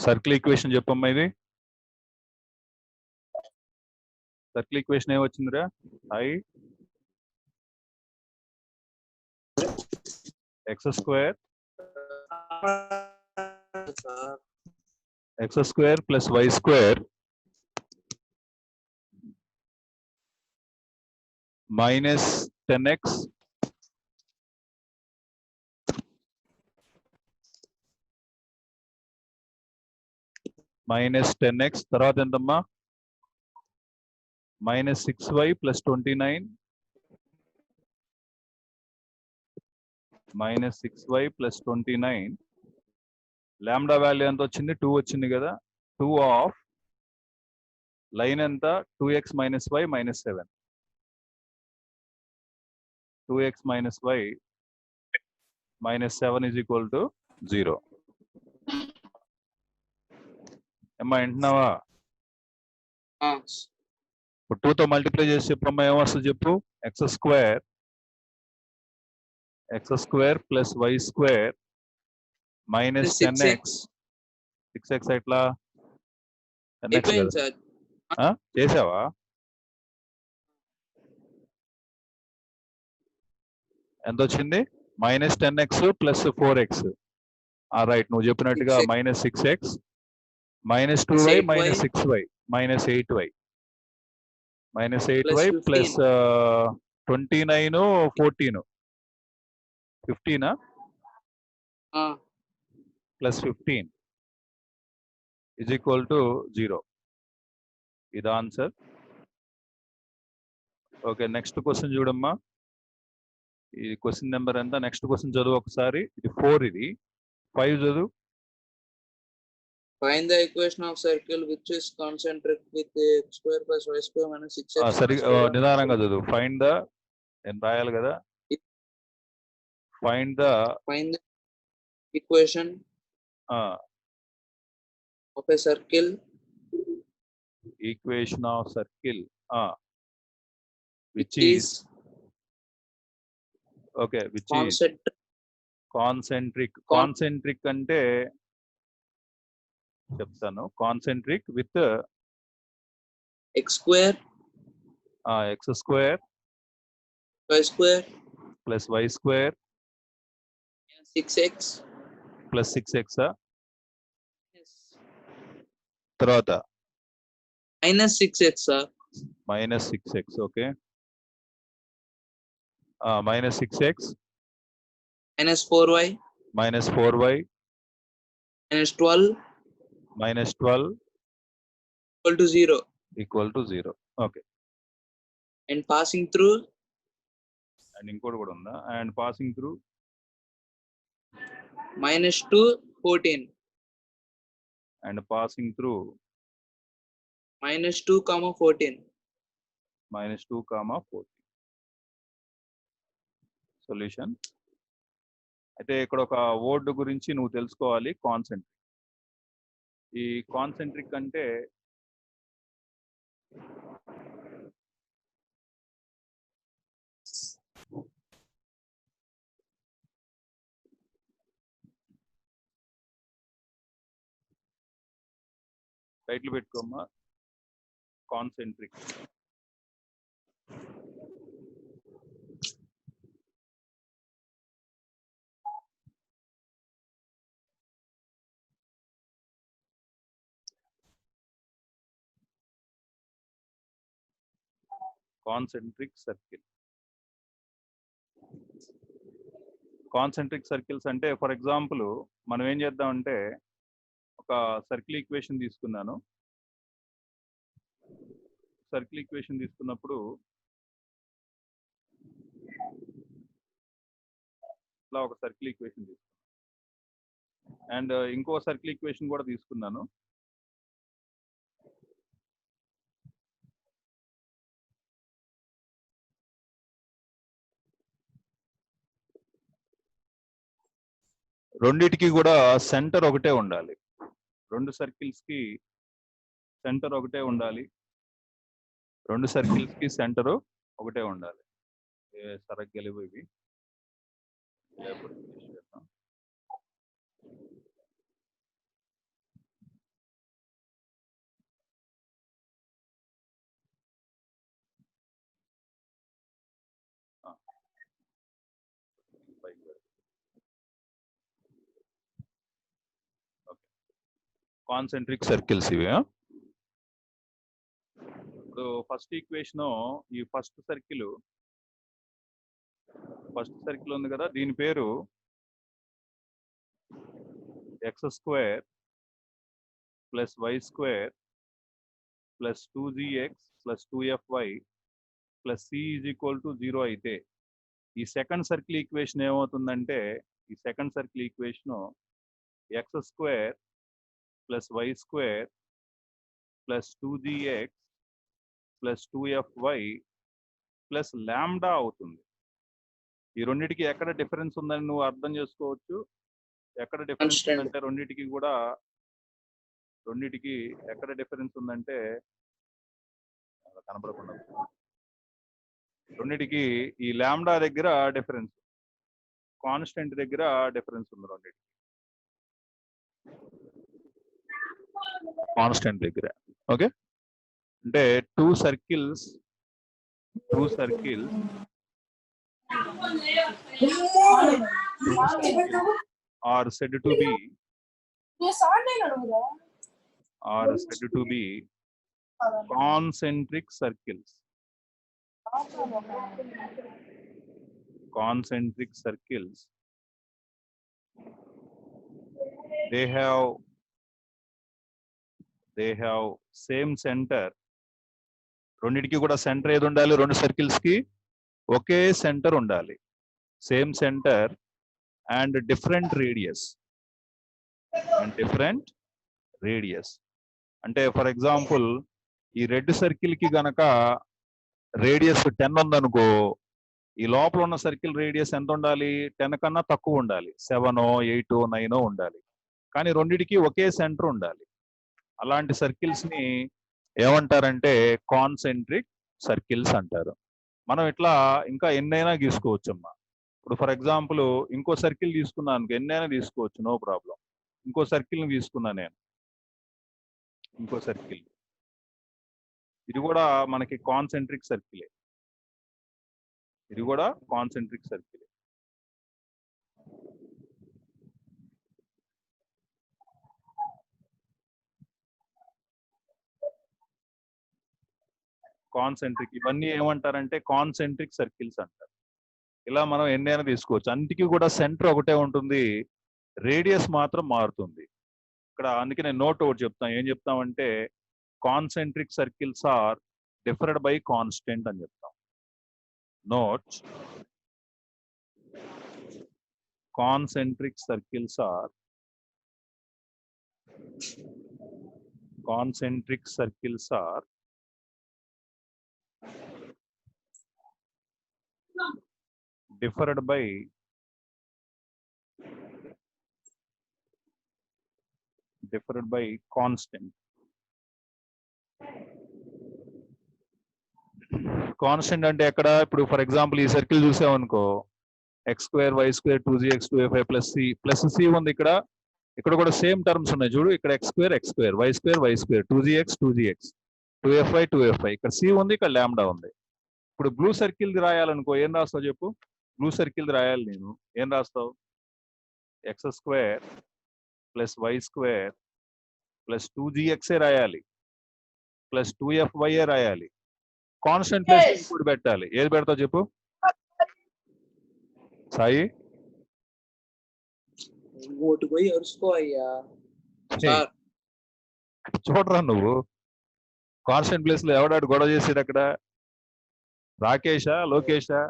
Circle equation చెప్పమ్మా. ఇది circle equation ఏమొచ్చిందిరా? ఐ x square plus y square minus 10x తర్వాత ఎంతమ్మా? Minus 6y plus 29 minus 6y plus 29. Lambda value ఎంత వచ్చింది? 2 వచ్చింది కదా. 2 ఆఫ్ లైన్ ఎంత? 2x minus y minus 7. 2x minus y minus 7 is equal to 0. అమ్మా వింటున్నావా? ఇప్పుడు 2తో మల్టిప్లై చేసి చెప్పమ్మా, ఏమొస్తుంది చెప్పు? X square plus y square minus 10x. 6x ఎట్లా? 10x కదా. చేసావా? ఎంత వచ్చింది? Minus 10x plus 4x. Right, నువ్వు చెప్పినట్టుగా minus 6x minus 2y minus 6y minus 8y plus 29 14 15 plus 15 is equal to 0. ఇది ఆన్సర్. ఓకే, నెక్స్ట్ క్వశ్చన్ చూడమ్మా. ఈ క్వశ్చన్ నెంబర్ ఎంత? నెక్స్ట్ క్వశ్చన్ చదువు ఒకసారి. ఇది 4, ఇది 5 చదువు. Find the equation of circle which is concentric with x square plus y square minus 6x. సరిగా నిదానంగా చదువు. ఫైండ్ ద నేను రాయాలి కదా. Find the equation of a circle. Equation of circle which is okay, which concentric. is concentric అంటే చెప్తాను. Concentric with x square y square plus y square 6x plus 6x తర్వాత minus 6x minus 6x. okay, minus 6x minus 4y minus 4y minus 12 equal to 0. okay, and passing through and ఇంకోటి కూడా ఉందా? and passing through minus 2 14 and passing through minus 2 comma 14 solution. అయితే ఇక్కడ ఒక word గురించి నువ్వు తెలుసుకోవాలి. కాన్సెంట్రిక్. ఈ కాన్సెంట్రిక్ అంటే టైటిల్ పెట్టుకోమ్మా. Concentric. Concentric circle. Concentric circles అంటే ఫర్ ఎగ్జాంపుల్ మనం ఏం చేద్దామంటే ఒక సర్కిల్ ఈక్వేషన్ తీసుకున్నాను. సర్కిల్ ఈక్వేషన్ తీసుకున్నప్పుడు ఇట్లా ఒక సర్కిల్ ఈక్వేషన్ తీసుకున్నాను. అండ్ ఇంకో సర్కిల్ ఈక్వేషన్ కూడా తీసుకున్నాను. రెండిటికి కూడా సెంటర్ ఒకటే ఉండాలి. రెండు సర్కిల్స్ కి సెంటర్ ఒకటే ఉండాలి. రెండు సర్కిల్స్ కి సెంటర్ ఒకటే ఉండాలి. సరిగ్గా లేవు ఇవి. కాన్సెంట్రిక్ సర్కిల్స్ ఇవి. ఇప్పుడు ఫస్ట్ ఈక్వేషన్, ఈ ఫస్ట్ సర్కిల్ ఉంది కదా, దీని పేరు x² + y² + 2gx + 2fy + c = 0 అయితే ఈ సెకండ్ సర్కిల్ ఈక్వేషన్ ఏమవుతుందంటే, ఈ second circle equation x² + y² + 2gx + 2fy + lambda అవుతుంది. ఈ రెండింటికి ఎక్కడ డిఫరెన్స్ ఉందని నువ్వు అర్థం చేసుకోవచ్చు. ఎక్కడ డిఫరెన్స్ ఉందంటే రెండింటికి ఎక్కడ డిఫరెన్స్ ఉందంటే కనపడకుండా, రెండింటికి ఈ లాంబ్డా దగ్గర డిఫరెన్స్, కాన్స్టెంట్ దగ్గర డిఫరెన్స్ ఉంది. రెండింటికి కాన్స్టెంట్ దగ్గర. ఓకే, అంటే two circles are said to be concentric circles. Concentric circles, they have same center. రెండింటికి కూడా సెంటర్ ఏది ఉండాలి? రెండు సర్కిల్స్ కి ఒకే సెంటర్ ఉండాలి. Same centre and different radius. అంటే ఫర్ ఎగ్జాంపుల్ ఈ రెడ్ సర్కిల్ కి గనక రేడియస్ 10 ఉందనుకో, ఈ లోపల ఉన్న సర్కిల్ రేడియస్ ఎంత ఉండాలి? 10 కన్నా తక్కువ ఉండాలి. 7, 8, 9 ఉండాలి. కానీ రెండిటికి ఒకే సెంటర్ ఉండాలి. అలాంటి సర్కిల్స్ ని ఏమంటారంటే కాన్సెంట్రిక్ సర్కిల్స్ అంటారు. మనం ఇట్లా ఇంకా ఎన్నైనా గీసుకోవచ్చమ్మా. ఇప్పుడు ఫర్ ఎగ్జాంపుల్ ఇంకో సర్కిల్ తీసుకున్నాను, ఎన్నైనా తీసుకోవచ్చు, నో ప్రాబ్లం. ఇంకో సర్కిల్ని తీసుకున్నా నేను, ఇంకో సర్కిల్, ఇది కూడా మనకి కాన్సెంట్రిక్ సర్కిలే. కాన్సెంట్రిక్, ఇవన్నీ ఏమంటారంటే కాన్సెంట్రిక్ సర్కిల్స్ అంటారు. ఇలా మనం ఎన్నైనా తీసుకోవచ్చు. అన్నిటికీ కూడా సెంటర్ ఒకటే ఉంటుంది, రేడియస్ మాత్రం మారుతుంది. ఇక్కడ అందుకే నేను నోట్ ఒకటి చెప్తాను. ఏం చెప్తామంటే concentric circles are differed by constant అని చెప్తాం. Note, concentric circles are differed by constant. Constant అంటే ఎక్కడ? ఇప్పుడు ఫర్ ఎగ్జాంపుల్ ఈ సర్కిల్ చూసామనుకో, x² y² 2gx 2fy + c ఉంది. ఇక్కడ కూడా సేమ్ టర్మ్స్ ఉన్నాయి చూడు. ఇక్కడ x² y² 2gx 2fy ఇక్కడ c ఉంది, ఇక్కడ లాంబ్డా ఉంది. ఇప్పుడు బ్లూ సర్కిల్ రాయాలనుకో, ఏం రాస్తావు చెప్పు? బ్లూ సర్కిల్ రాయాలి నేను, ఏం రాస్తావు? x² + y² + 2gx రాయాలి, + 2fy రాయాలి. కాన్స్టెంట్ ప్లేస్ ఇంకోటి పెట్టాలి. ఏది పెడతావు చెప్పు సాయి? చూడరా నువ్వు, కాన్స్టెంట్ ప్లేస్ లో ఎవడాడు గొడవ చేసేది అక్కడ? రాకేషా, లోకేషా?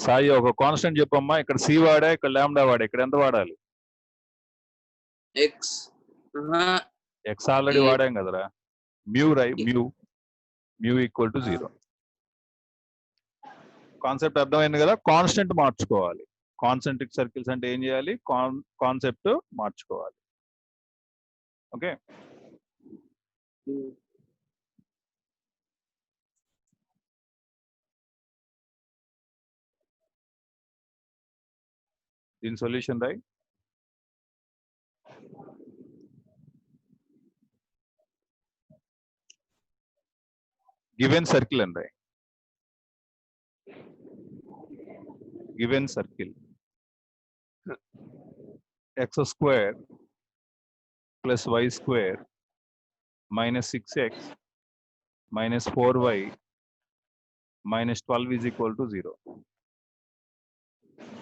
సాయి ఒక కాన్స్టెంట్ చెప్పమ్మా. ఇక్కడ సి వాడా, ఇక్కడ లాంబ్డా వాడా, ఇక్కడ ఎంత వాడాలి? ఎక్స్ ఆల్రెడీ వాడాం కదరా. మ్యూ = 0. కాన్సెప్ట్ అర్థమైంది కదా. కాన్స్టెంట్ మార్చుకోవాలి. కాన్సెంట్రిక్ సర్కిల్స్ అంటే ఏం చేయాలి, కాన్సెప్ట్ మార్చుకోవాలి. ఓకే, దీని సొల్యూషన్ రాయి. గివెన్ సర్కిల్ అండి, given circle x square plus y square minus 6x minus 4y minus 12 is equal to 0.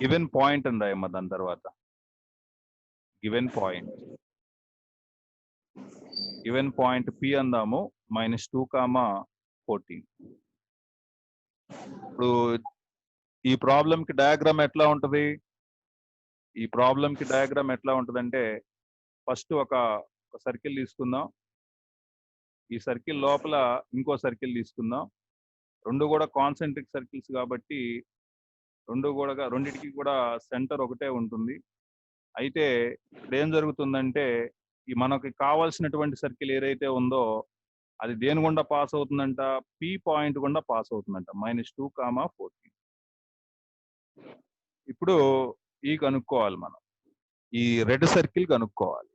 Given point అని రాయమ్మ. దాని తర్వాత given point, given point P అందాము, -2, 14. ఇప్పుడు ఈ ప్రాబ్లం కి డయాగ్రామ్ ఎట్లా ఉంటది, ఈ ప్రాబ్లం కి డయాగ్రామ్ ఎట్లా ఉంటదంటే, ఫస్ట్ ఒక సర్కిల్ తీసుకుందాం. ఈ సర్కిల్ లోపల ఇంకో సర్కిల్ తీసుకుందాం. రెండు కూడా కాన్సెంట్రిక్ సర్కిల్స్ కాబట్టి రెండిటికి కూడా సెంటర్ ఒకటే ఉంటుంది. అయితే ఇక్కడ ఏం జరుగుతుందంటే, ఈ మనకి కావాల్సినటువంటి సర్కిల్ ఏదైతే ఉందో అది దేని గుండా పాస్ అవుతుందంట, P పాయింట్ గుండా పాస్ అవుతుందంట, -2, 14. ఇప్పుడు ఈ కనుక్కోవాలి మనం, ఈ రెడ్ సర్కిల్ కనుక్కోవాలి.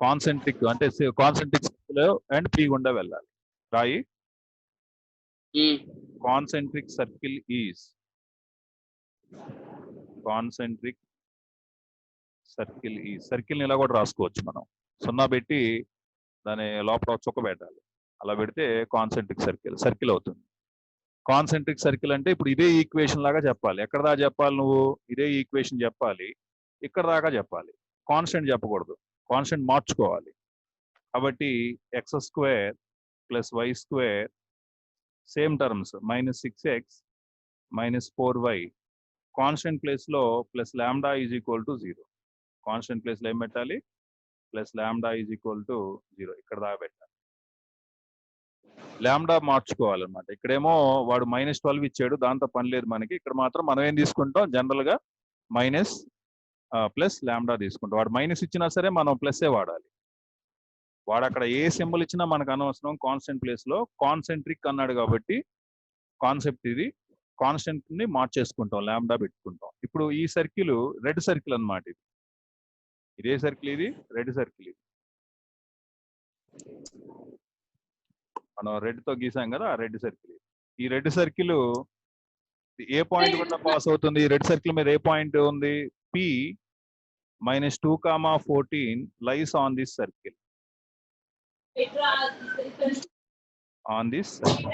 కాన్సెంట్రిక్ అంటే కాన్సెంట్రిక్ సర్కిల్ అండ్ P గుండా వెళ్ళాలి. రాయి. Concentric circle is, concentric circle ఈ సర్కిల్ని ఇలా కూడా రాసుకోవచ్చు మనం. 0 పెట్టి దాని లోపల చుక్క పెట్టాలి. అలా పెడితే కాన్సెంట్రిక్ సర్కిల్ అవుతుంది. కాన్సెంట్రిక్ సర్కిల్ అంటే ఇప్పుడు ఇదే ఈక్వేషన్ లాగా చెప్పాలి. ఎక్కడ దాకా చెప్పాలి నువ్వు, ఇదే ఈక్వేషన్ చెప్పాలి, ఇక్కడ దాకా చెప్పాలి. కాన్స్టెంట్ చెప్పకూడదు, కాన్స్టెంట్ మార్చుకోవాలి. కాబట్టి x² + y² same terms -6x -4y, constant place లో +λ = 0. కాన్స్టెంట్ ప్లేస్ లో ఏం పెట్టాలి, +λ = 0. ఇక్కడ దాకా పెట్టాలి. లాంబ్డా మార్చుకోవాలన్నమాట. ఇక్కడేమో వాడు -12 ఇచ్చాడు, దాంతో పని లేదు మనకి. ఇక్కడ మాత్రం మనం ఏం తీసుకుంటాం, జనరల్ గా +λ తీసుకుంటాం. వాడు మైనస్ ఇచ్చినా సరే మనం ప్లస్ఏ వాడాలి. వాడు అక్కడ ఏ సింబల్ ఇచ్చినా మనకు అనవసరం. కాన్స్టెంట్ ప్లేస్ లో కాన్సెంట్రిక్ అన్నాడు కాబట్టి కాన్సెప్ట్ ఇది, కాన్స్టెంట్ ని మార్చేసుకుంటాం, లాంబ్డా పెట్టుకుంటాం. ఇప్పుడు ఈ సర్కిల్ రెడ్ సర్కిల్ అన్నమాట. ఇది ఇదే సర్కిల్, ఇది రెడ్ సర్కిల్. ఇది మనం రెడ్ తో గీసాం కదా, ఆ రెడ్ సర్కిల్. ఈ రెడ్ సర్కిల్ ఏ పాయింట్ కూడా పాస్ అవుతుంది. ఈ రెడ్ సర్కిల్ మీద ఏ పాయింట్ ఉంది, P -2, 14 lies on this circle. On this circle.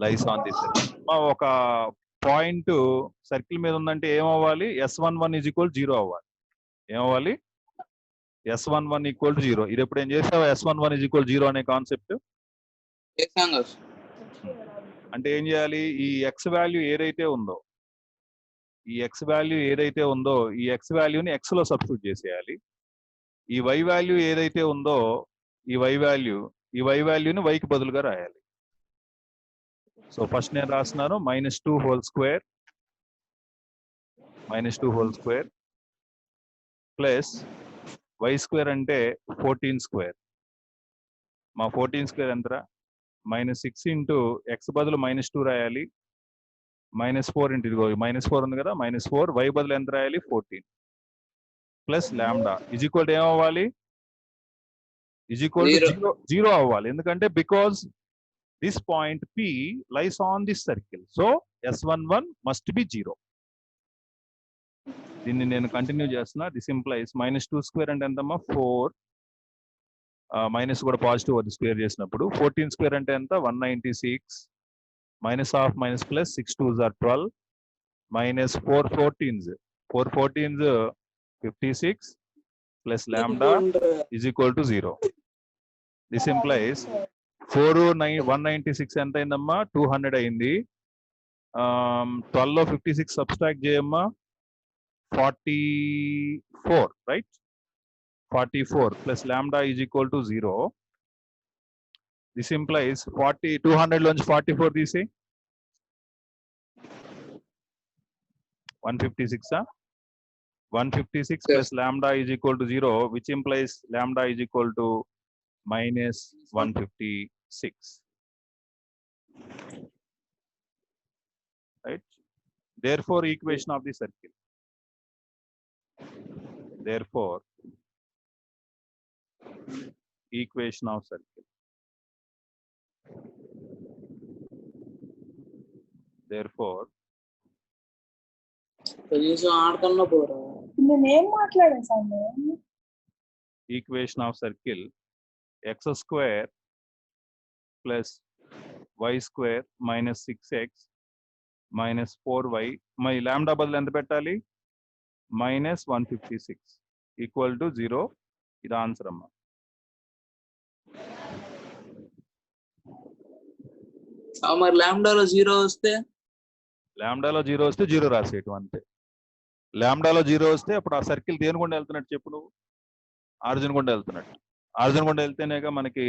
Lies on this circle. ఒక పాయింట్ సర్కిల్ మీద ఉందంటే ఏమవ్వాలి, S11 = 0 అవ్వాలి. ఏమవ్వాలి, S11 = 0. ఇది ఎప్పుడు ఏం చేసావు, S11 = 0 అనే కాన్సెప్ట్ అంటే ఏం చేయాలి, ఈ ఎక్స్ వాల్యూ ఏదైతే ఉందో, ఈ ఎక్స్ వాల్యూ ఏదైతే ఉందో ఈ ఎక్స్ వాల్యూని ఎక్స్ లో సబ్స్టిట్యూట్ చేసేయాలి. ఈ వై వాల్యూ ఏదైతే ఉందో ఈ వై వాల్యూని వైకి బదులుగా రాయాలి. సో ఫస్ట్ నేను రాస్తున్నాను -2 whole square ప్లస్ y² అంటే 14². మా 14² ఎంతరా, -6 ఇంటూ ఎక్స్ బదులు -2 రాయాలి, -4 ఇంటూ ఇదిగో -4 ఉంది కదా, -4 y బదులు ఎంత రాయాలి, 14 ప్లస్ లాంబ్డా = ఏమవ్వాలి, =0 అవ్వాలి. ఎందుకంటే because this point P lies on this circle, so S11 must be 0. దీన్ని నేను కంటిన్యూ చేస్తున్నా. దిస్ ఇంప్లైస్ -2² అంటే ఎంతమ్మా, 4, మైనస్ కూడా పాజిటివ్ అది స్క్వేర్ చేసినప్పుడు. 14² అంటే ఎంత, 196, -half -+ 6 2s are 12, -4 14s 56 plus lambda is equal to 0. This implies 196 ఎంత అయిందమ్మా, 200 అయింది. 12 లో 56 సబ్స్ట్రాక్ట్ చేయమ్మా, 44, right. 44 plus lambda is equal to 0. This implies 200 loans 44 తీసి 156 156 Yes. plus lambda is equal to 0, which implies lambda is equal to minus 156. Right? Therefore, equation of the circle. Therefore, equation of circle. Therefore, కనీసం ఆడకన్నా పోరా. నేనేం మాట్లాడాను sir? equation of circle x square plus y square minus 6x minus 4y. My lambda బదులు ఎంత పెట్టాలి? minus 156 equal to 0. ఇది answer అమ్మా. మరి లాంబ్డాలో 0 వస్తే లాంబ్డాలో 0 వస్తే 0 రాసేయటం అంతే. లాంబ్డాలో 0 వస్తే అప్పుడు ఆ సర్కిల్ దేని గుండా వెళ్తున్నట్టు చెప్పు నువ్వు? ఆరిజిన్ గుండా వెళ్తున్నట్టు. ఆరిజిన్ గుండా వెళ్తేనేగా మనకి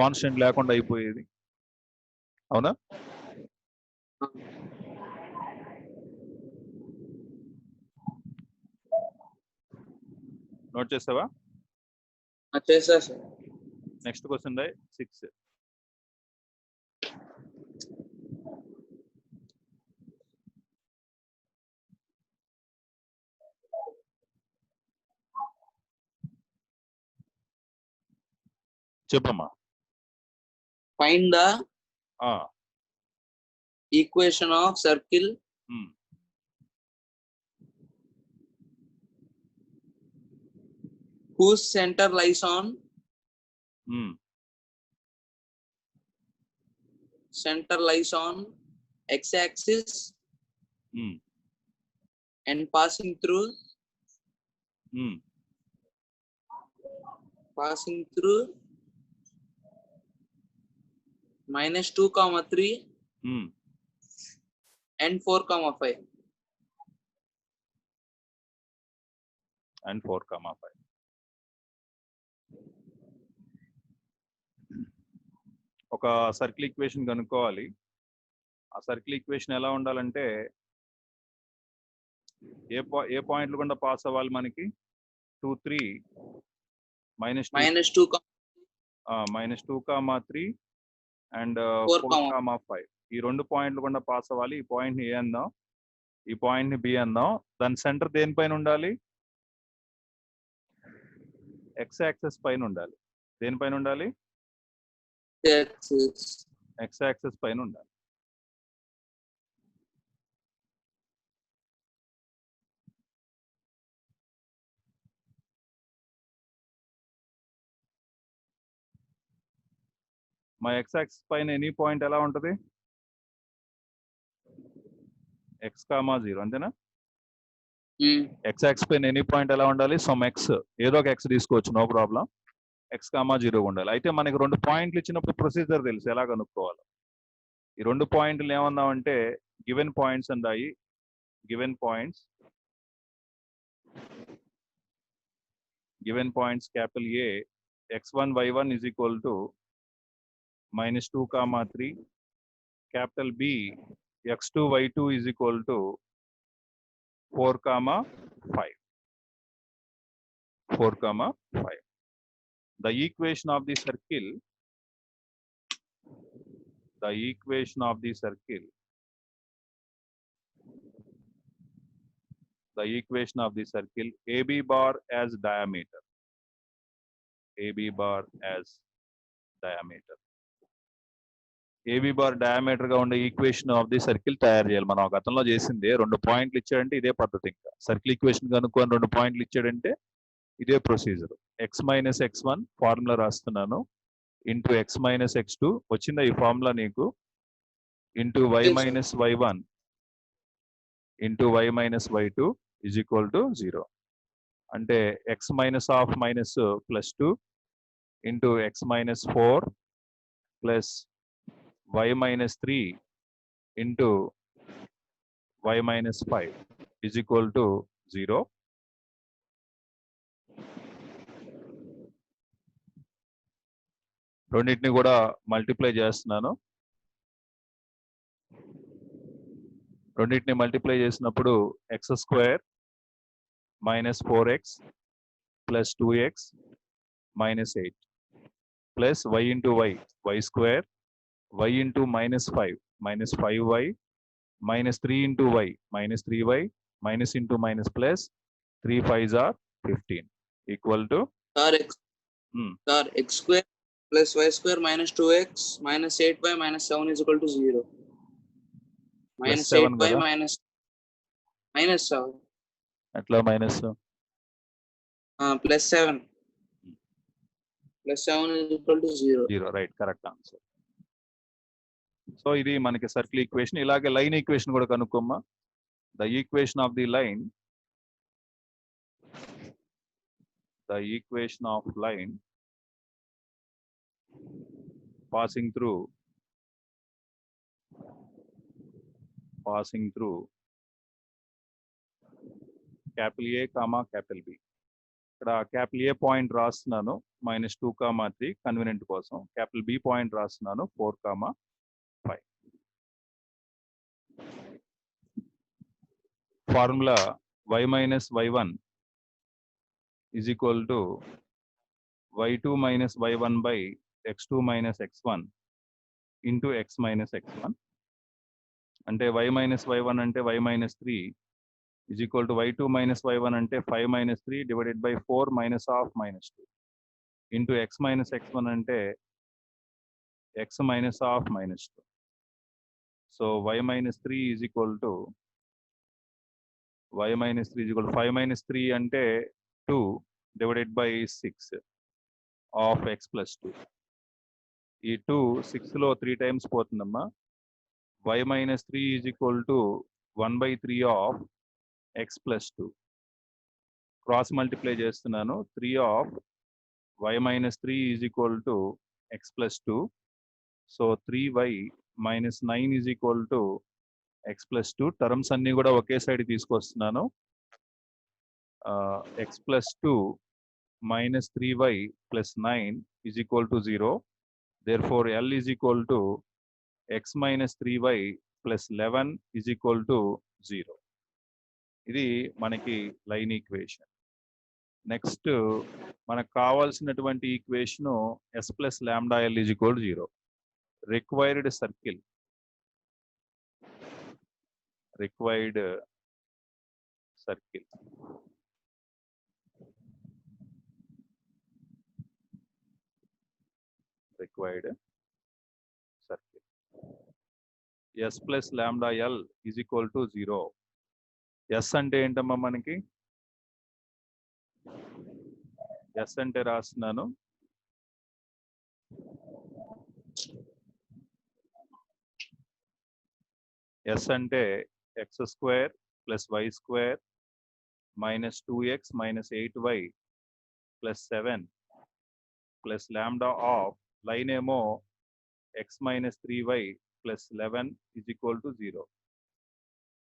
కాన్స్టెంట్ లేకుండా అయిపోయేది. అవునా? నోట్ చేస్తావా? చేసా సార్. Next question 6. చెప్పమ్మా. Find the equation of circle whose center lies on x-axis and passing through -2, 3 and 4, 5. And 4, 5. ఒక సర్కిల్ ఈక్వేషన్ కనుక్కోవాలి. ఆ సర్కిల్ ఈక్వేషన్ ఎలా ఉండాలంటే ఏ పాయింట్లు గుండా పాస్ అవ్వాలి మనకి? 2, 3 -2, -2, 3 అండ్ 4, 5. ఈ 2 పాయింట్లు గుండా పాస్ అవ్వాలి. ఈ పాయింట్ ని ఏ అందాం, ఈ పాయింట్ ని బి అందాం. దాని సెంటర్ దేనిపైన ఉండాలి? ఎక్స్ యాక్సెస్ పైన ఉండాలి. దేనిపైన ఉండాలి? ఎక్స్ యాక్సెస్ పైన ఉండాలి. మా ఎక్స్ యాక్సెస్ పైన ఎనీ పాయింట్ ఎలా ఉంటుంది? x, 0 అంతేనా? ఎక్స్ యాక్సెస్ పైన ఎనీ పాయింట్ ఎలా ఉండాలి? సమ్ ఎక్స్, ఏదో ఒక ఎక్స్ తీసుకోవచ్చు, నో ప్రాబ్లం. x, 0 ఉండాలి. అయితే మనకి 2 పాయింట్లు ఇచ్చినప్పుడు ప్రొసీజర్ తెలుసు ఎలా కనుక్కోవాలి. ఈ 2 పాయింట్లు ఏమన్నామంటే గివెన్ పాయింట్స్ అందాయి. Given points capital A, x1, y1 is equal to -2, 3. Capital B, x2, y2 is equal to 4, 5. 4, 5. The equation of the circle AB bar as diameter. AB bar diameter గా ఉండే equation of the circle తయారు చేయాలి. మనం గతంలో చేసిందే. 2 పాయింట్లు ఇచ్చాడంటే ఇదే పద్ధతి. ఇంకా సర్కిల్ ఈక్వేషన్ కనుక్కొని 2 పాయింట్లు ఇచ్చాడంటే ఇదే ప్రొసీజర్. x - x1 ఫార్ములా రాస్తున్నాను. ఇంటూ x - x2 వచ్చిందా ఈ ఫార్ములా నీకు? Into y - y1 into y - y2 is equal to 0. అంటే x - +2 into x - 4 plus y - 3 into y - 5 is equal to 0. రెండింటిని కూడా మల్టిప్లై చేస్తున్నాను. రెండింటిని మల్టిప్లై చేసినప్పుడు X square minus 4x plus 2x minus 8 plus y into y square y into minus 5y minus 3 into y minus 3y minus into minus plus 3 5s are 15 equal to sir x square plus y square minus 2x minus 8y minus 7 is equal to 0. Minus 8y minus 7. ఎట్లా minus Plus 7. Plus 7 is equal to 0. 0 right, correct answer. So ఇది మనకి circle equation. ఇలాగే line equation కూడా కనుక్కోమ్మా. The equation of the line, the equation of line passing through capital A comma capital B. ఇక్కడ capital A point రాస్తున్నాను -2, 3 convenient కోసం. capital B point రాస్తున్నాను 4, 5. Formula y minus y1 is equal to y2 minus y1 by x2 minus x1 into x minus x1. అంటే y minus y1 అంటే y minus 3 is equal to y2 minus y1 అంటే 5 minus 3 divided by 4 minus half minus 2 into x minus x1 అంటే x minus half minus 2. So y minus 3 is equal to 5 minus 3 అంటే 2 divided by 6 of x plus 2. ఈ 2 6 లో 3 times పోతుందమ్మా. y minus 3 is equal to 1/3 of x plus 2. Cross multiply చేస్తున్నాను. 3 of y minus 3 is equal to x plus 2. So 3y minus 9 is equal to x plus 2. Terms అన్ని కూడా ఒకే side తీసుకొస్తున్నాను. x plus 2 minus 3y plus 9 is equal to 0. Therefore, L is equal to x minus 3y plus 11 is equal to 0. ఇది మనకి line equation. Next మనకు కావాల్సినటువంటి equation s plus lambda L is equal to 0. Required circle, required circle. S plus lambda L is equal to 0. S అంటే ఏంటమ్మా మనకి? S అంటే రాస్తున్నాను S అంటే x square plus y square minus 2x minus 8y plus 7 plus lambda of line ఏమో x minus 3y plus 11 is equal to 0.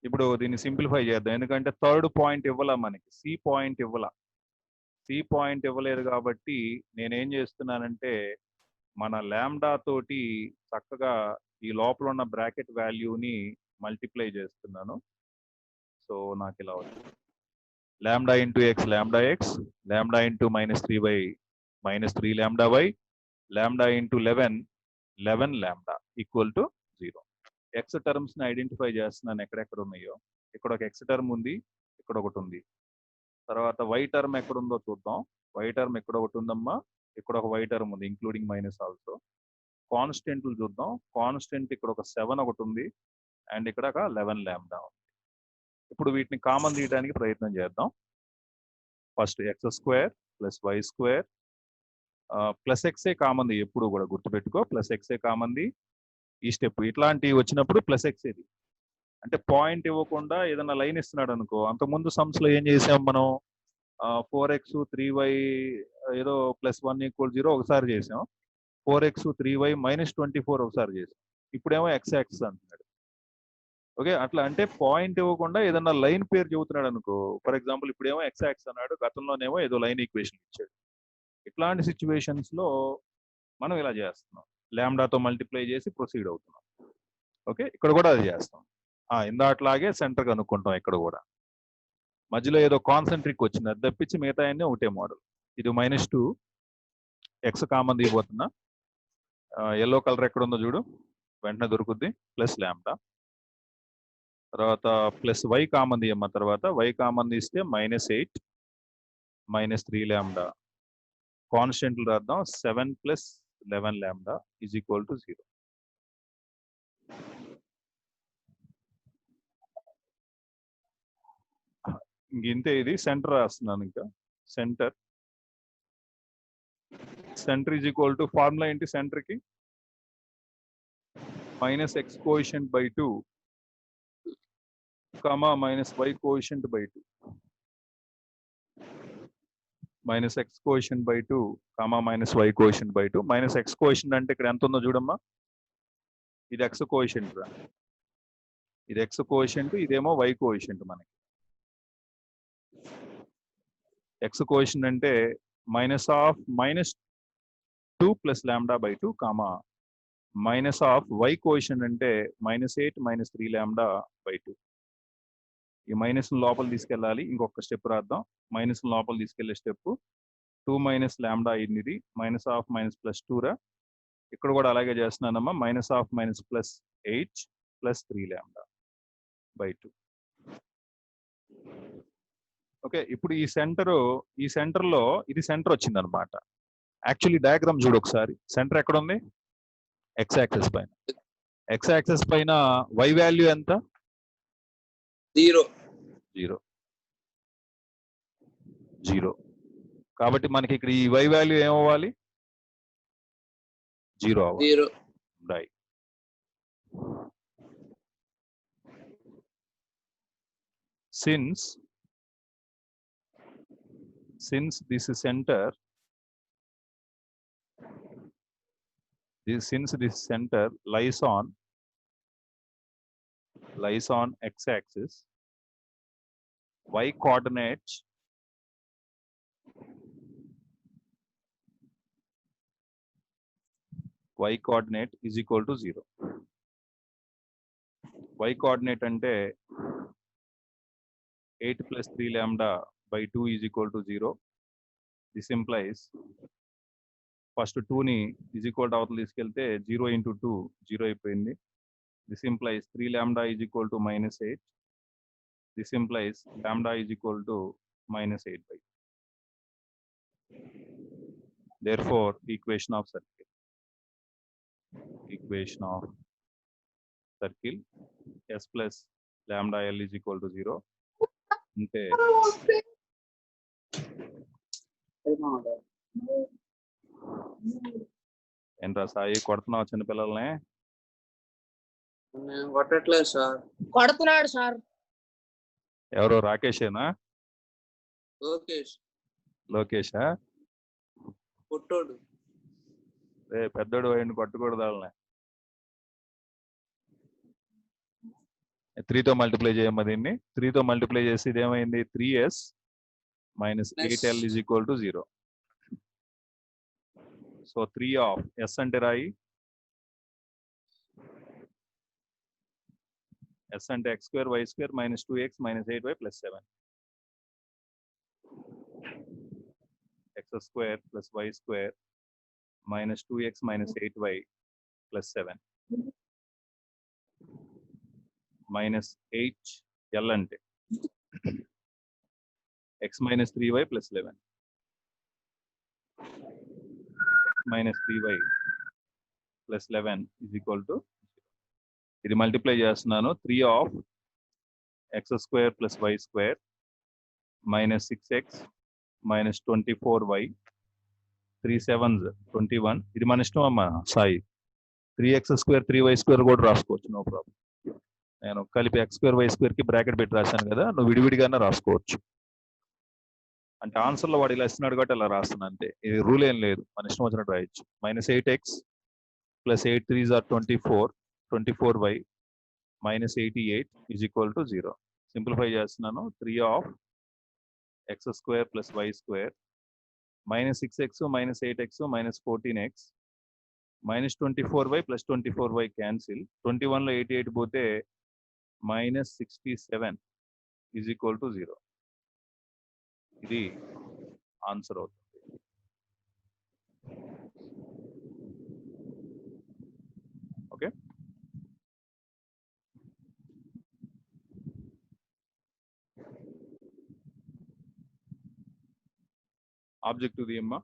ఇప్పుడు దీన్ని simplify చేద్దాం. ఎందుకంటే థర్డ్ పాయింట్ ఇవ్వాల, మనకి సి పాయింట్ ఇవ్వలేదు కాబట్టి నేనేం చేస్తున్నానంటే మన లాంబ్డా తోటి చక్కగా ఈ లోపల ఉన్న బ్రాకెట్ వాల్యూని మల్టిప్లై చేస్తున్నాను. సో నాకు ఇలా అవుతుంది lambda into X lambda into -3y -3 lambda y lambda into 11 lambda equal to 0. X terms ని ఐడెంటిఫై చేస్తున్నాను ఎక్కడెక్కడ ఉన్నాయో. ఇక్కడ ఒక ఎక్స్ టర్మ్ ఉంది, ఇక్కడ ఒకటి ఉంది. తర్వాత వై టర్మ్ ఎక్కడ ఉందో చూద్దాం. వై టర్మ్ ఇక్కడ ఒకటి ఉందమ్మా, ఇక్కడ ఒక వై టర్మ్ ఉంది ఇంక్లూడింగ్ మైనస్ ఆల్సో. కాన్స్టెంట్లు చూద్దాం. కాన్స్టెంట్ ఇక్కడ ఒక 7 ఒకటి ఉంది అండ్ ఇక్కడ ఒక 11 లాంబ్డా ఉంది. ఇప్పుడు వీటిని కామన్ తీయడానికి ప్రయత్నం చేద్దాం. First x square plus y square plus ఎక్సే కామంది, ఎప్పుడు కూడా గుర్తుపెట్టుకో ప్లస్ ఎక్సే కామంది. ఈ స్టెప్ ఇట్లాంటివి వచ్చినప్పుడు ప్లస్ ఎక్స్ ఇది అంటే పాయింట్ ఇవ్వకుండా ఏదైనా లైన్ ఇస్తున్నాడు అనుకో. అంతకుముందు సమ్స్ లో ఏం చేసాం మనం 4x 3y ఏదో +1 = 0 ఒకసారి చేసాం. 4x 3y -24 ఒకసారి చేసాం. ఇప్పుడేమో x యాక్సిస్ అంటున్నాడు. ఓకే, అట్లా అంటే పాయింట్ ఇవ్వకుండా ఏదన్నా లైన్ పేరు చెబుతున్నాడు అనుకో. ఫర్ ఎగ్జాంపుల్ ఇప్పుడేమో x యాక్సిస్ అన్నాడు, గతంలోనేమో ఏదో లైన్ ఈక్వేషన్ ఇచ్చాడు. ఇట్లాంటి సిచ్యువేషన్స్ లో మనం ఇలా చేస్తున్నాం, లాంబ్డాతో మల్టిప్లై చేసి ప్రొసీడ్ అవుతున్నాం. ఓకే, ఇక్కడ కూడా అది చేస్తాం. ఇందాట్లాగే సెంటర్ కనుక్కుంటాం ఇక్కడ కూడా. మధ్యలో ఏదో కాన్సెంట్రిక్ వచ్చింది, అది తప్పించి మిగతా అన్ని ఒకటే మోడల్. ఇది -2 ఎక్స్ కామన్ దిగిపోతున్నా, ఎల్లో కలర్ ఎక్కడ ఉందో చూడు, వెంటనే దొరుకుద్ది, ప్లస్ లాంబ్డా. తర్వాత ప్లస్ వై కామన్ తీయమ్మ, తర్వాత వై కామన్ తీస్తే -8 -3 లాంబ్డా. కాన్స్టెంట్లు రాద్దాం, 7 + 11 లాంబ్డా ఈజ్ ఈక్వల్ టు 0. ఇంతే, ఇది సెంటర్ రాస్తున్నాను. ఇంకా centre is equal to formula ఏంటి సెంటర్ కి? -x coefficient by 2 -y coefficient by 2. -x coefficient by 2 -y coefficient by 2. -x coefficient అంటే ఇక్కడ ఎంత ఉందో చూడమ్మా, ఇది x కోఎఫిషియంట్ రా, ఇది x కోఎఫిషియంట్, ఇదేమో y కోఎఫిషియంట్. మనకి x కోఎఫిషియంట్ అంటే -2 + లాంబ్డా బై 2, -y కోఎఫిషియంట్ అంటే -8 -3 లాంబ్డా బై 2. ఈ మైనస్ లోపల తీసుకెళ్ళాలి, ఇంకొక స్టెప్ రాద్దాం. మైనస్ లోపల తీసుకెళ్లే స్టెప్ 2 - లాంబ్డా అయింది, -(-) +2 రా. ఇక్కడ కూడా అలాగే చేస్తున్నానమ్మా, -(-) +8 +3 లాంబ్డా బై 2. ఓకే, ఇప్పుడు ఈ సెంటర్లో ఇది సెంటర్ వచ్చింది అనమాట. యాక్చువల్లీ డయాగ్రామ్ చూడు ఒకసారి, సెంటర్ ఎక్కడ ఉంది? x యాక్సిస్ పైన. x యాక్సిస్ పైన y వాల్యూ ఎంత? 0. కాబట్టి మనకి ఇక్కడ ఈ y వాల్యూ ఏమవ్వాలి? 0 అవ్వాలి. Right. Since this center lies on x-axis, y coordinate is equal to 0. Y coordinate అంటే 8 + 3 lambda by 2 is equal to 0. This implies first 2ని ఈజ్ ఈక్వల్ టు అవతల తీసుకెళ్తే 0 × 2 0 అయిపోయింది. This implies 3 lambda is equal to -8. This implies lambda is equal to -8/2. Therefore, equation of circle S plus lambda L is equal to 0. అంటే ఏంట్రా సాయి, కొడుతున్నావు చిన్నపిల్లల్ని? కొట్టట్లేదు sir. కొడుతున్నాడు sir. ఎవరో రాకేషేనా? లోకేషా? పుట్టోడు. పెద్దోడు అయ్యండి, కొట్టకూడదు వాళ్ళని. 3తో మల్టిప్లై చేయమ్మా దీన్ని. 3తో మల్టిప్లై చేసి ఇది ఏమైంది? 3s - 8l is equal to 0. So 3 of s అంటే రాయి, s అంటే x² y² -2x -8y + 7. x² + y² -2x -8y + 7 -8l అంటే x - 3y + 11 -3y + 11 is equal to 0. ఇది మల్టిప్లై చేస్తున్నాను. 3 of x² + y² -6x -24y 3 7s 21. ఇది మన ఇష్టం అమ్మా సాయి. 3x² 3y² కూడా రాసుకోవచ్చు, నో ప్రాబ్లం. నేను కలిపి x² y² కి బ్రాకెట్ పెట్టి రాశాను కదా, నువ్వు విడివిడిగానే రాసుకోవచ్చు. అంటే ఆన్సర్లో వాడు ఇలా ఇస్తున్నాడు కాబట్టి అలా రాస్తున్నాను అంతే. ఇది రూల్ ఏం లేదు, మన ఇష్టం వచ్చినట్టు రాయొచ్చు. -8x + 8 3s are 24 24y -88 is equal to 0. Simplify చేస్తున్నాను. 3 of x² + y² -6x -8x -14x -24y + 24y cancel. 21 లో 88 పోతే -67 = 0. ఇది ఆన్సర్ అవుతుంది. ఓకే, ఆబ్జెక్టివ్ తీయమ్మా.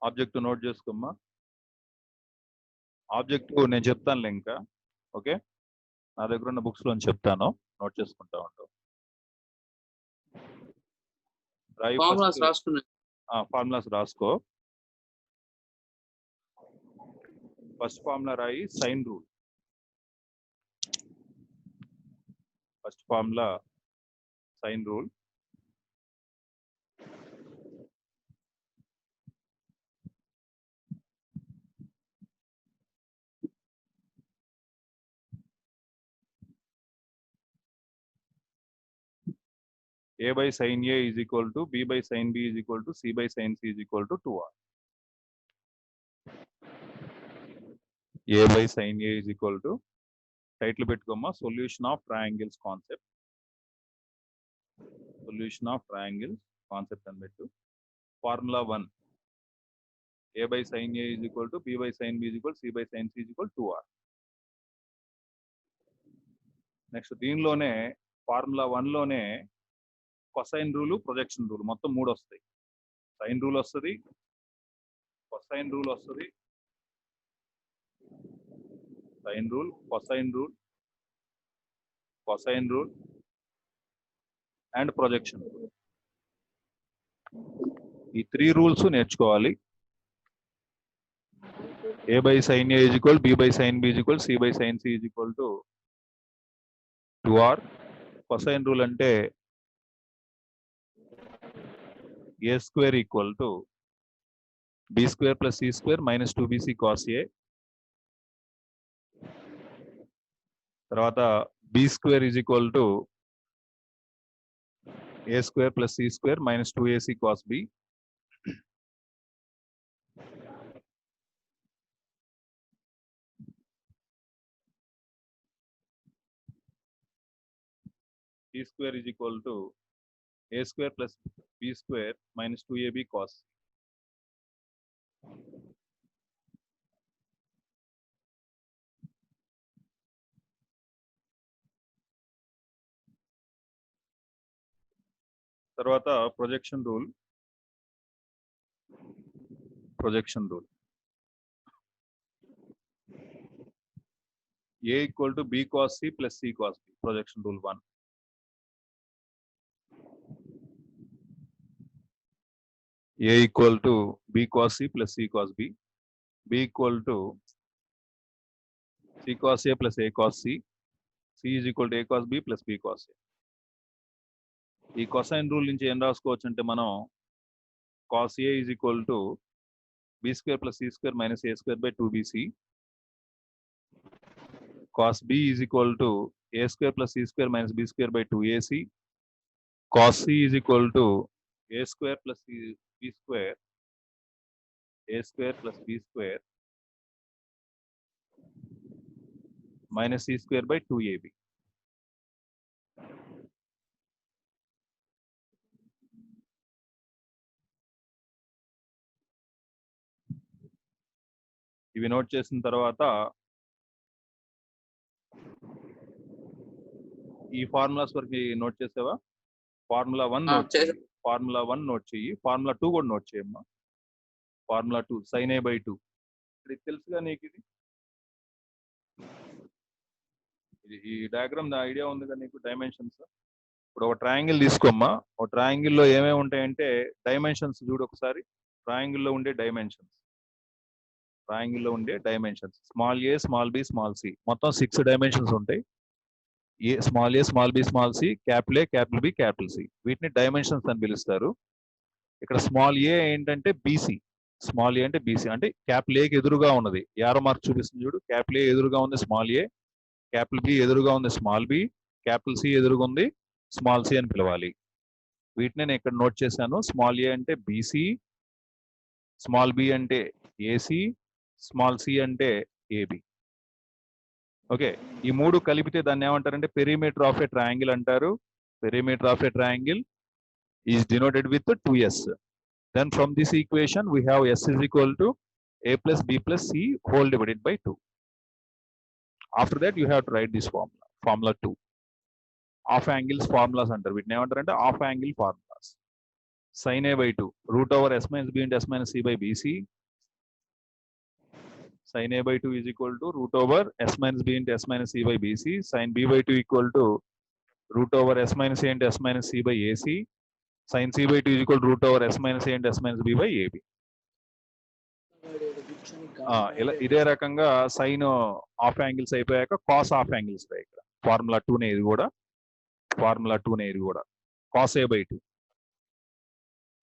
ఆబ్జెక్టివ్ నోట్ చేసుకోమ్మా. ఆబ్జెక్టివ్ నేను చెప్తానులే ఇంకా. ఓకే, నా దగ్గర ఉన్న బుక్స్ లో చెప్తాను, నోట్ చేసుకుంటా ఉంటాం. ఫార్ములాస్ రాసుకో. ఫస్ట్ ఫార్ములా రాయి, sine rule. First formula sine rule. A/sin A = B/sin B = C/sin C = 2R. A/sin A = title పెట్టుకోమ్మా, solution of triangles concept. Solution of triangles concept అని పెట్టు. Formula 1 A/sin A = B/sin B = C/sin C = 2R. Next దీనిలోనే formula 1 లోనే cosine rule, projection rule మొత్తం 3 వస్తాయి. Sine rule వస్తుంది, cosine rule వస్తుంది, sine rule, cosine rule, cosine rule and projection rule. ఈ 3 rules నేర్చుకోవాలి. A/sin A = B/sin B = C/sin C = 2R. Cosine rule అంటే A² = B² + C² - 2BC cos A. తర్వాత B² = A² + C² - 2AC cos B. C² = A² + B² - 2AB cos. తర్వాత projection rule. Projection rule A = B cos C + C cos B. Projection rule 1. A = B cos C + C cos B. B = C cos A + A cos C. C = A cos B + B cos A. ఈ cosine rule నుంచి ఏం రాసుకోవచ్చు అంటే మనం cos A = B² + C² - A² / 2BC. cos B = A² + C² - B² / 2AC. cos C = A² + B², A² + B² - C² / 2AB. ఇవి note చేసిన తర్వాత ఈ ఫార్ములాస్ వరకు నోట్ చేసావా? ఫార్ములా 1 ఆ, నోట్ చేసా. చెయ్యి, ఫార్ములా 1 నోట్ చెయ్యి, ఫార్ములా 2 కూడా నోట్ చేయమ్మా. ఫార్ములా 2 sin a/2 ఇది తెలుసుగా నీకు. ఈ డయాగ్రామ్ ఐడియా ఉందిగా నీకు? డైమెన్షన్స్ ఇప్పుడు ఒక ట్రయాంగిల్ తీసుకోమ్మా. ఒక ట్రయాంగిల్ లో ఏమేమి ఉంటాయంటే డైమెన్షన్స్ చూడు ఒకసారి. ట్రయాంగిల్ లో ఉండే డైమెన్షన్స్, ట్రయాంగిల్ లో ఉండే dimensions small A, small B, small C, మొత్తం 6 డైమెన్షన్స్ ఉంటాయి. A, small A, small B, small C, capital A, capital B, capital C, వీటిని డైమెన్షన్స్ అని పిలుస్తారు. ఇక్కడ స్మాల్ ఏ ఏంటంటే బీసీ, స్మాల్ ఏ అంటే బీసీ అంటే క్యాపిటల్ ఏకి ఎదురుగా ఉన్నది. యారో మార్క్ చూపిస్తుంది చూడు. క్యాపిటల్ ఏ ఎదురుగా ఉంది స్మాల్ ఏ, క్యాపిటల్ బి ఎదురుగా ఉంది స్మాల్ బి, క్యాపిటల్ సి ఎదురుగా ఉంది స్మాల్ సి అని పిలవాలి. వీటిని నేను ఇక్కడ నోట్ చేశాను. స్మాల్ ఏ అంటే బీసీ, స్మాల్ బి అంటే ఏసీ, స్మాల్ సి అంటే ఏబి. ఓకే, ఈ మూడు కలిపితే దాన్ని ఏమంటారంటే పెరిమీటర్ ఆఫ్ ఏ ట్రయాంగిల్ అంటారు. Perimeter of a triangle is denoted with 2s. Then from this equation we have s is equal to a plus b plus c whole divided by 2. After that you have to write this formula, formula 2. Half angles formulas అంటారు వీటిని. ఏమంటారంటే half angle formulas. Sin a/2 root over s minus b into s minus c by bc. Sin a/2 is equal to root over s minus b into s minus c by bc. Sin b/2 equal to root over s minus a into s minus c by ac. Sin c/2 is equal to root over s minus a into s minus b by ab. ఇలా ఇదే రకంగా sign half angles అయిపోయాక cos half angles ఇక్కడ formula 2 ఇది కూడా. Formula 2 ఇది కూడా cos a/2,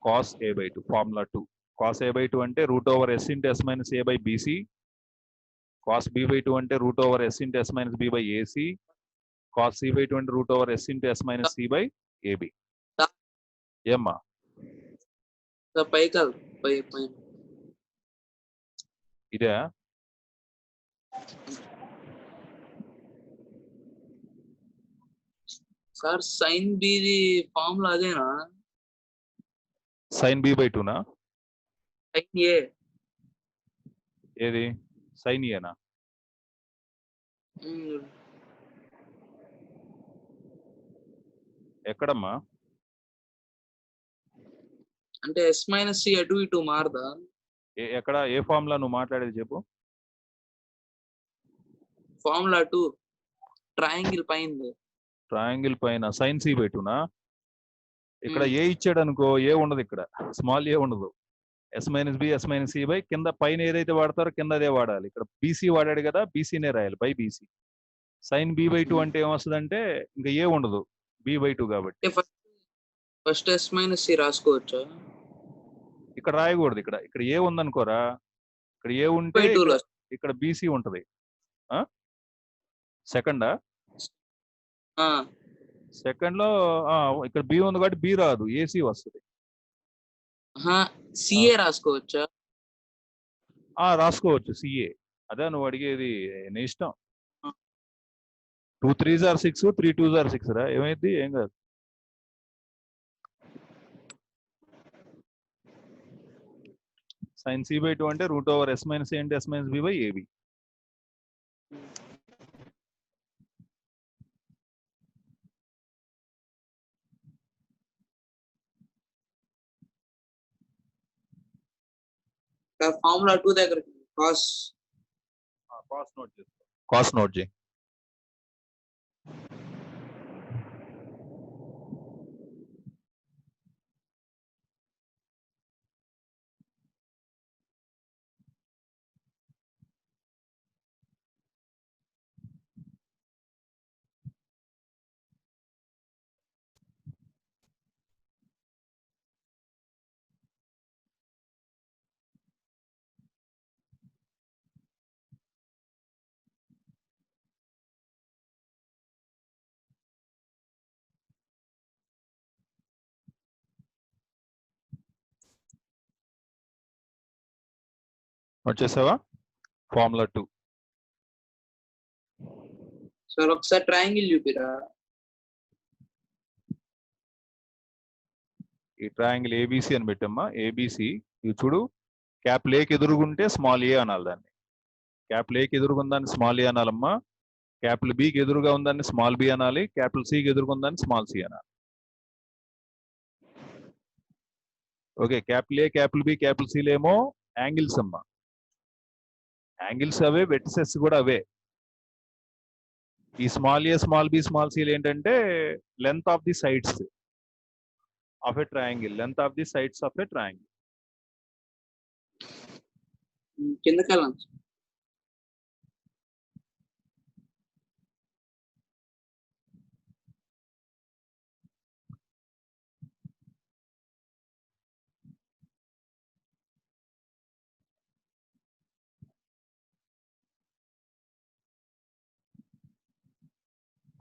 cos a/2 formula 2. Cos a/2 అంటే root over s into s minus a by bc. Cos b/2 అంటే root over s into s minus b by ac. Cos c/2 అంటే root over s into s minus c by ab. ఏమ్మా ఇదే sir sign బిది formula అదేనా? Sign b/2నా? Sign ఏ ఏది sign ఏనా? ఎక్కడమ్మా? అంటే yes minus C అటు ఇటు మారదా? ఎక్కడ ఏ ఫార్ములా నువ్వు మాట్లాడేది చెప్పు. ఫార్ములా 2 ట్రయాంగిల్ పైన. ట్రయాంగిల్ పైన సైన్ c/2నా? ఇక్కడ ఏ ఇచ్చాడు అనుకో, ఏ ఉండదు ఇక్కడ, స్మాల్ ఏ ఉండదు. S minus B, yes minus C by కింద పైన ఏదైతే వాడతారో కింద అదే వాడాలి. ఇక్కడ బీసీ వాడాడు కదా, బీసీనే రాయాలి, బై బీసీ. సైన్ b/2 అంటే ఏమొస్తుందంటే ఇంకా ఏ ఉండదు, b/2 కాబట్టి. ఫస్ట్ ఎస్ మైనస్ సి రాసుకోవచ్చా? ఇక్కడ రాయకూడదు. ఇక్కడ ఇక్కడ ఏ ఉందనుకోరా, ఇక్కడ ఏ ఉంటే ఇక్కడ బీసీ ఉంటది. సెకండా? సెకండ్ లో ఇక్కడ బి ఉంది కాబట్టి బి రాదు, ఏసీ వస్తుంది. సిఏ రాసుకోవచ్చా? రాసుకోవచ్చు సిఏ. అదే నువ్వు అడిగేది, నీ ఇష్టం. 2 3s are 6, 3 2s are 6 రా, ఏమైంది? ఏం కాదు. సైన్ c/2 అంటే root over s minus a అంటే s minus b by ab. Formula 2 దగ్గర కాస్ నోట్ చేసుకో. కాస్ నోట్ చేయి. వచ్చేసావా? ఫార్ములా 2. సార్ ఒకసారి ట్రయాంగిల్ చూపిరా. ఈ ట్రయాంగిల్ ఏబిసి అని పెట్టమ్మా. ఏబిసి ఇది చూడు, క్యాపిటల్ ఏకి ఎదురుగుంటే స్మాల్ ఏ అనాలి దాన్ని. క్యాపిటల్ ఏకి ఎదురుగుందాన్ని స్మాల్ ఏ అనాలమ్మా. క్యాపిటల్ బికి ఎదురుగా ఉందని స్మాల్ బి అనాలి, క్యాపిటల్ సికి ఎదురుగా ఉందని స్మాల్ సి అనాలి. Okay, capital A, capital B, capital సిలు ఏమో యాంగిల్స్ అమ్మా. యాంగిల్స్ అవే, వెర్టిసెస్ కూడా అవే. ఈ small A, small B, small సిలు ఏంటంటే length of the sides of a triangle, length of the sides of a triangle. కిందకి వెళ్ళండి.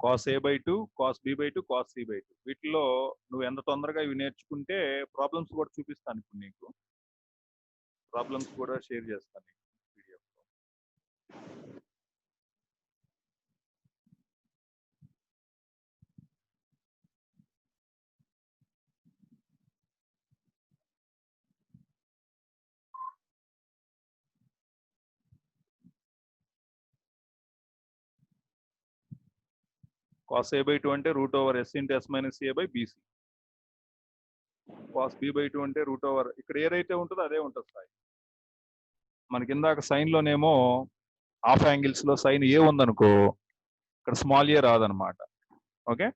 Cos A by 2, cos B by 2, cos C by 2. వీటిలో నువ్వు ఎంత తొందరగా ఇవి నేర్చుకుంటే ప్రాబ్లమ్స్ కూడా చూపిస్తాను ఇప్పుడు నీకు. ప్రాబ్లమ్స్ కూడా షేర్ చేస్తాను నీకు PDF లో. కాస్ ఏ బై 2 అంటే root over yes into yes minus a by bc. Cos B by 2 అంటే రూట్ ఓవర్, ఇక్కడ ఏదైతే ఉంటుందో అదే ఉంటుంది సాయి. మనకి ఇందాక సైన్ లోనేమో హాఫ్ యాంగిల్స్ లో సైన్ ఏ ఉందనుకో ఇక్కడ స్మాల్ ఏ రాదనమాట. ఓకే,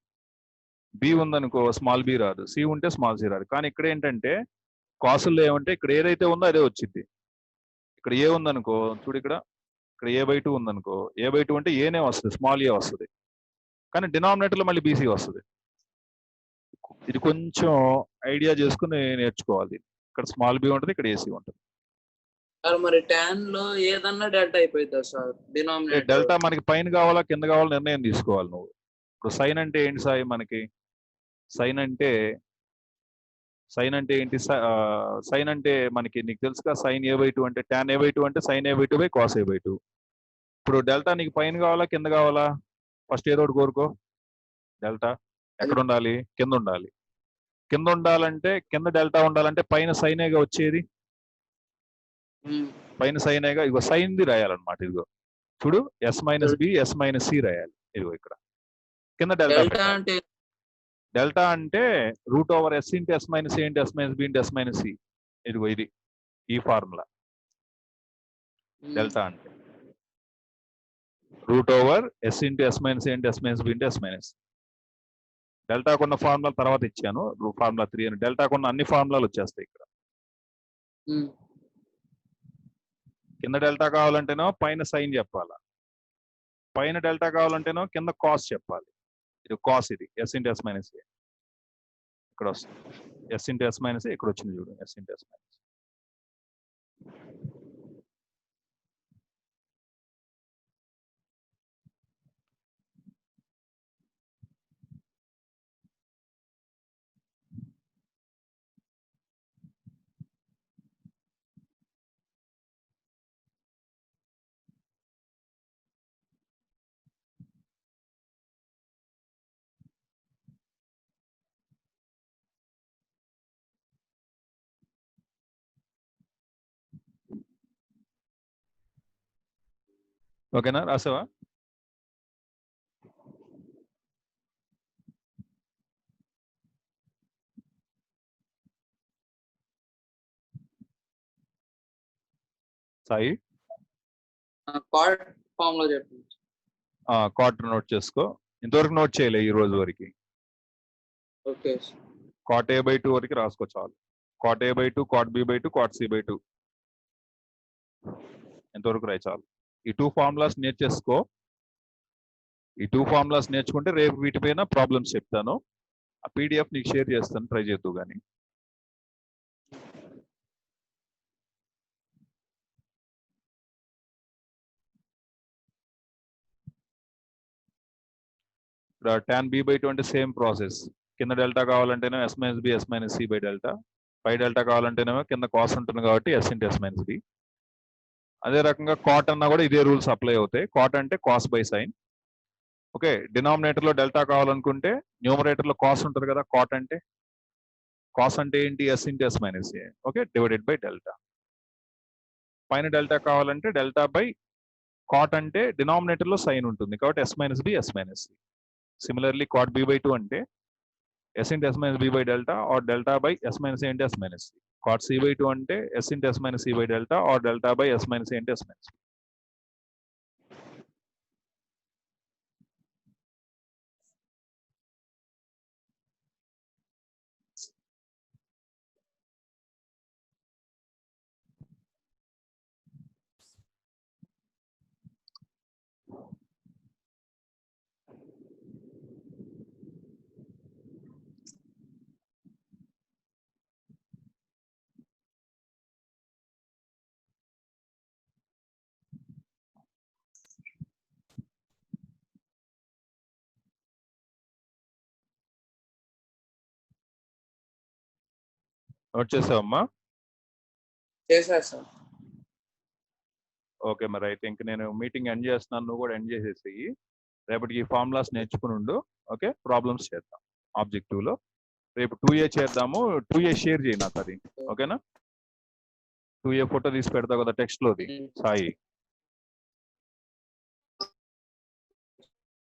బి ఉందనుకో స్మాల్ బి రాదు, సి ఉంటే స్మాల్ సి రాదు. కానీ ఇక్కడ ఏంటంటే కాసుల్లో ఏమంటే ఇక్కడ ఏదైతే ఉందో అదే వచ్చింది. ఇక్కడ ఏ ఉందనుకో చూడు, ఇక్కడ ఏ బై 2 ఉందనుకో, ఏ బై 2 అంటే ఏనే వస్తుంది, స్మాల్ ఏ వస్తుంది. కానీ డినామినేటర్ లో మళ్ళీ బీసీ వస్తుంది. ఇది కొంచెం ఐడియా చేసుకుని నేర్చుకోవాలి. ఇక్కడ స్మాల్ బి ఉంటుంది, ఇక్కడ ఏసీ ఉంటుంది. సార్ మరి tan లో ఏదన్నా డెల్టా అయిపోతుందా సార్? డినామినేటర్ డెల్టా మనకి పైన కావాలా కింద కావాలా నిర్ణయం తీసుకోవాలి నువ్వు. ఇప్పుడు సైన్ అంటే ఏంటి సాయి మనకి? సైన్ అంటే ఏంటి? సైన్ అంటే మనకి నీకు తెలుసుగా, సైన్ ఏ బై 2 అంటే tan ఏ బై 2 అంటే sine a by 2 by cos A by 2. ఇప్పుడు డెల్టా నీకు పైన కావాలా కింద కావాలా? ఫస్ట్ ఏదో ఒకటి కోరుకో. డెల్టా ఎక్కడ ఉండాలి? కింద ఉండాలి. కింద ఉండాలంటే, కింద డెల్టా ఉండాలంటే పైన సైనేగా వచ్చేది. పైన సైనేగా, ఇగో సైన్ ది రాయాలన్నమాట. ఇదిగో చూడు, S minus B, yes minus C రాయాలి. ఇదిగో ఇక్కడ కింద డెల్టా అంటే డెల్టా అంటే root over yes into yes minus A into yes minus B into yes minus C. ఇదిగో ఇది ఈ ఫార్ములా. డెల్టా అంటే root over yes into yes minus A into yes minus B into yes minus. డెల్టాకున్న formula తర్వాత ఇచ్చాను, formula 3 అని. డెల్టాకున్న అన్ని ఫార్ములాలు వచ్చేస్తాయి ఇక్కడ. కింద డెల్టా కావాలంటేనో పైన సైన్ చెప్పాలా, పైన డెల్టా కావాలంటేనో కింద కాస్ చెప్పాలి. ఇది కాస్, ఇది ఎస్ ఇంటూ ఎస్ మైనస్ ఏ ఇక్కడ వస్తుంది. ఎస్ ఇంటూ ఎస్ మైనస్ ఏ ఇక్కడ వచ్చింది చూడు, ఎస్ ఇంటూ ఎస్ మైనస్. ఓకేనా, రాసావా? సాయి కార్డ్ ఫామ్ లో చెప్పండి. క్వార్టర్ నోట్ చేసుకో. ఇంతవరకు నోట్ చేయలే ఈ రోజు వరకు. ఓకే, కాట్ ఏ బై 2 వరకు రాసుకో చాలు. Cot a by 2, cot B by 2, cot C by 2 ఎంతవరకు రాయి చాలు. ఈ 2 ఫార్ములాస్ నేర్చేసుకో. ఈ 2 ఫార్ములాస్ నేర్చుకుంటే రేపు వీటిపైన ప్రాబ్లమ్స్ చెప్తాను. ఆ PDF నీకు షేర్ చేస్తాను, ట్రై చేద్దు కానీ. ఇక్కడ tan b బై 2 అంటే సేమ్ ప్రాసెస్. కింద డెల్టా కావాలంటేనే S minus B, yes minus C by delta. పై డెల్టా కావాలంటేనేమో కింద కాస్ ఉంటుంది కాబట్టి S into yes minus B. అదే రకంగా కాట్ అన్నా కూడా ఇదే రూల్స్ అప్లై అవుతాయి. కాట్ అంటే cos by sine. Okay, denominator లో డెల్టా కావాలనుకుంటే న్యూమరేటర్ లో కాస్ ఉంటుంది కదా. కాట్ అంటే కాస్ అంటే ఏంటి? S into yes minus A. Okay, divided by delta. పైన డెల్టా కావాలంటే డెల్టా బై కాట్ అంటే డినామినేటర్ లో సైన్ ఉంటుంది కాబట్టి S minus B S minus C. Similarly cot B by 2 అంటే S into yes minus B by delta or delta by S minus A into yes minus C. Cot C by 2 అంటే S into yes minus C by delta or delta by S minus A into yes minus C. Note చేసావమ్మా? చేశారు sir. Okay, మరి అయితే ఇంక నేను meeting end చేస్తున్నాను, నువ్వు కూడా ఎండ్ చేసేసి రేపటికి ఈ ఫార్ములాస్ నేర్చుకుని ఉండు. ఓకే, ప్రాబ్లమ్స్ చేద్దాం ఆబ్జెక్టివ్ లో. రేపు 2A చేద్దాము. 2A షేర్ చేయి నాకు అది, ఓకేనా? 2A ఫోటో తీసి పెడతావు కదా టెక్స్ట్ లోది సాయి.